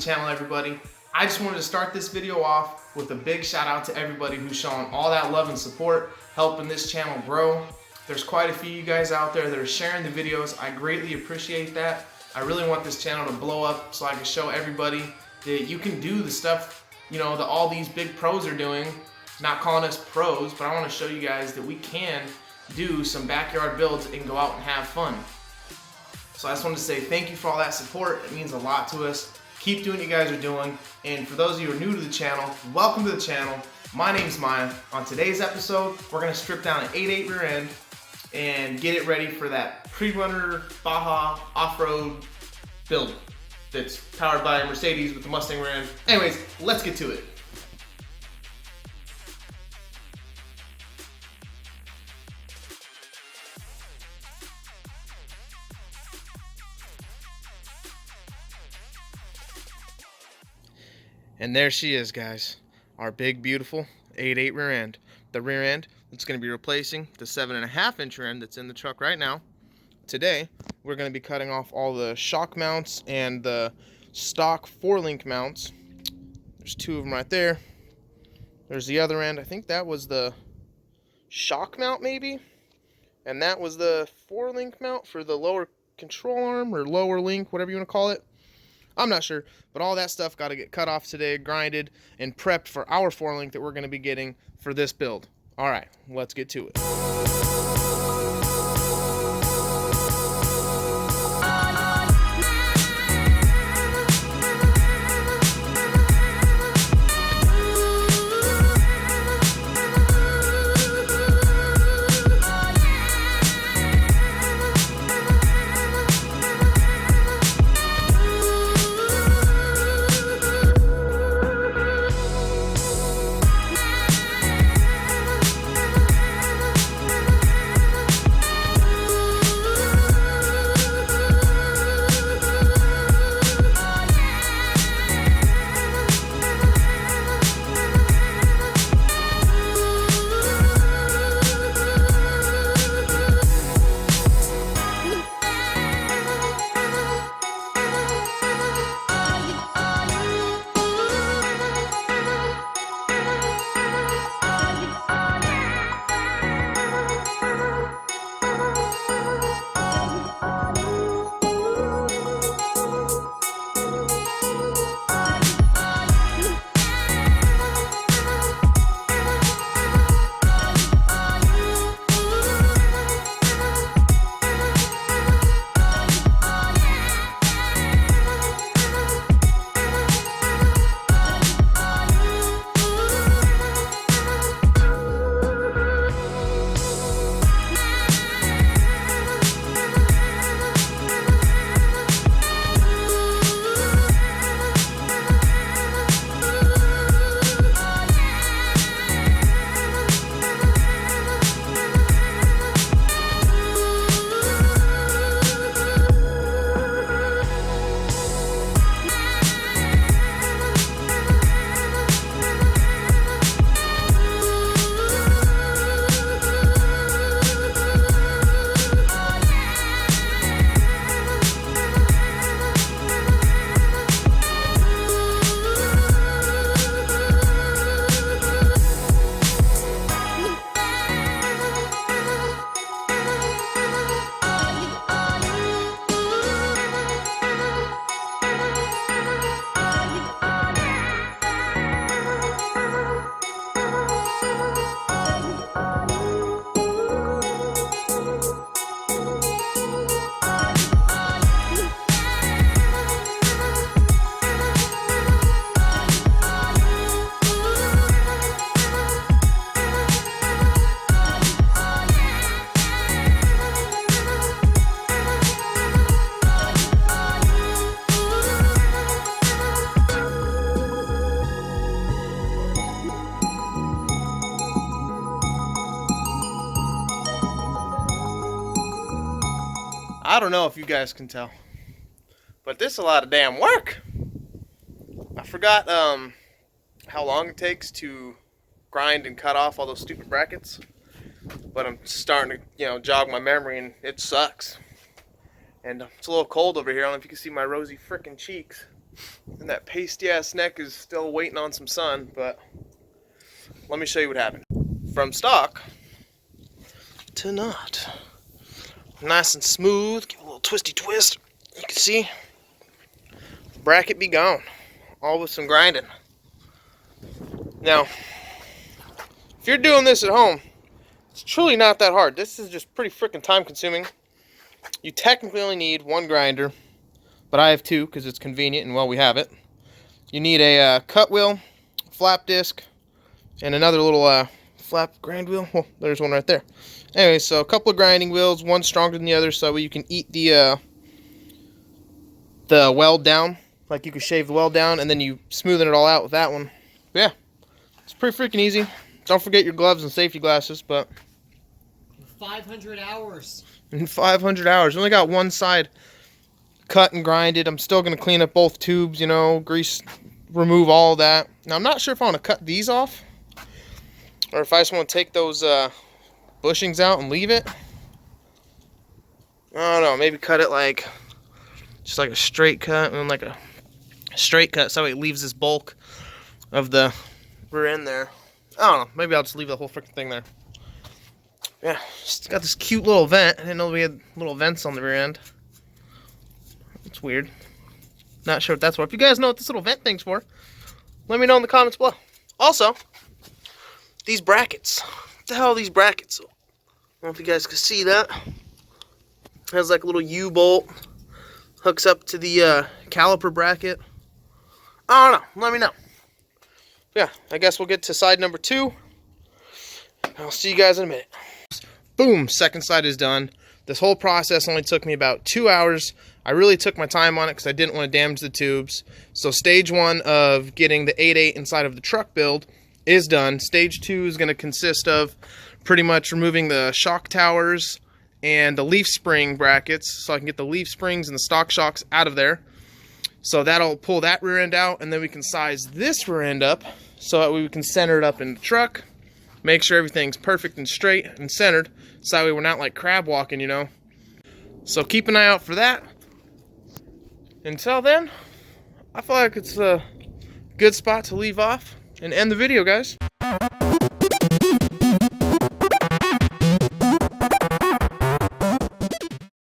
channel, everybody. I just wanted to start this video off with a big shout out to everybody who's showing all that love and support, helping this channel grow. There's quite a few of you guys out there that are sharing the videos. I greatly appreciate that. I really want this channel to blow up so I can show everybody that you can do the stuff, you know, that all these big pros are doing. Not calling us pros, but I want to show you guys that we can do some backyard builds and go out and have fun. So I just wanted to say thank you for all that support. It means a lot to us. Keep doing what you guys are doing. And for those of you who are new to the channel, welcome to the channel. My name's Maya. On today's episode, we're going to strip down an 8.8 rear end and get it ready for that pre-runner Baja off-road build that's powered by a Mercedes with the Mustang rear end. Anyways, let's get to it. And there she is, guys, our big, beautiful 8.8 rear end. The rear end that's going to be replacing the 7.5 inch rear end that's in the truck right now. Today, we're going to be cutting off all the shock mounts and the stock 4-link mounts. There's two of them right there. There's the other end. I think that was the shock mount, maybe. And that was the 4-link mount for the lower control arm or lower link, whatever you want to call it. I'm not sure, but all that stuff got to get cut off today, grinded, and prepped for our 4-link that we're going to be getting for this build. All right, let's get to it. I don't know if you guys can tell, but this is a lot of damn work. I forgot how long it takes to grind and cut off all those stupid brackets, but I'm starting to, you know, jog my memory, and it sucks. And it's a little cold over here. I don't know if you can see my rosy frickin' cheeks. And that pasty ass neck is still waiting on some sun, but let me show you what happened. From stock to not. Nice and smooth, give it a little twisty twist. You can see, bracket be gone, all with some grinding. Now, if you're doing this at home, it's truly not that hard. This is just pretty freaking time consuming. You technically only need one grinder, but I have two because it's convenient and well we have it. You need a cut wheel, flap disc, and another little flap grind wheel. Well, there's one right there. Anyway, so a couple of grinding wheels, one stronger than the other, so you can eat the weld down. Like you can shave the weld down, and then you smoothen it all out with that one. But yeah, it's pretty freaking easy. Don't forget your gloves and safety glasses, but 500 hours. In 500 hours. Only got one side cut and grinded. I'm still going to clean up both tubes, you know, grease, remove all that. Now, I'm not sure if I want to cut these off or if I just want to take those bushings out and leave it. I don't know. Maybe cut it like, just like a straight cut and like a straight cut so it leaves this bulk of the rear end there. I don't know. Maybe I'll just leave the whole freaking thing there. Yeah, just got this cute little vent. I didn't know we had little vents on the rear end. It's weird. Not sure what that's for. If you guys know what this little vent thing's for, let me know in the comments below. Also, these brackets. What the hell are these brackets? I don't know if you guys can see that. It has like a little U-bolt. Hooks up to the caliper bracket. I don't know. Let me know. Yeah, I guess we'll get to side number 2. I'll see you guys in a minute. Boom, second side is done. This whole process only took me about 2 hours. I really took my time on it because I didn't want to damage the tubes. So stage 1 of getting the 8.8 inside of the truck build is done. Stage 2 is going to consist of pretty much removing the shock towers and the leaf spring brackets so I can get the leaf springs and the stock shocks out of there. So that'll pull that rear end out, and then we can size this rear end up so that we can center it up in the truck. Make sure everything's perfect and straight and centered, so that way we're not like crab walking, you know. So keep an eye out for that. Until then, I feel like it's a good spot to leave off and end the video, guys.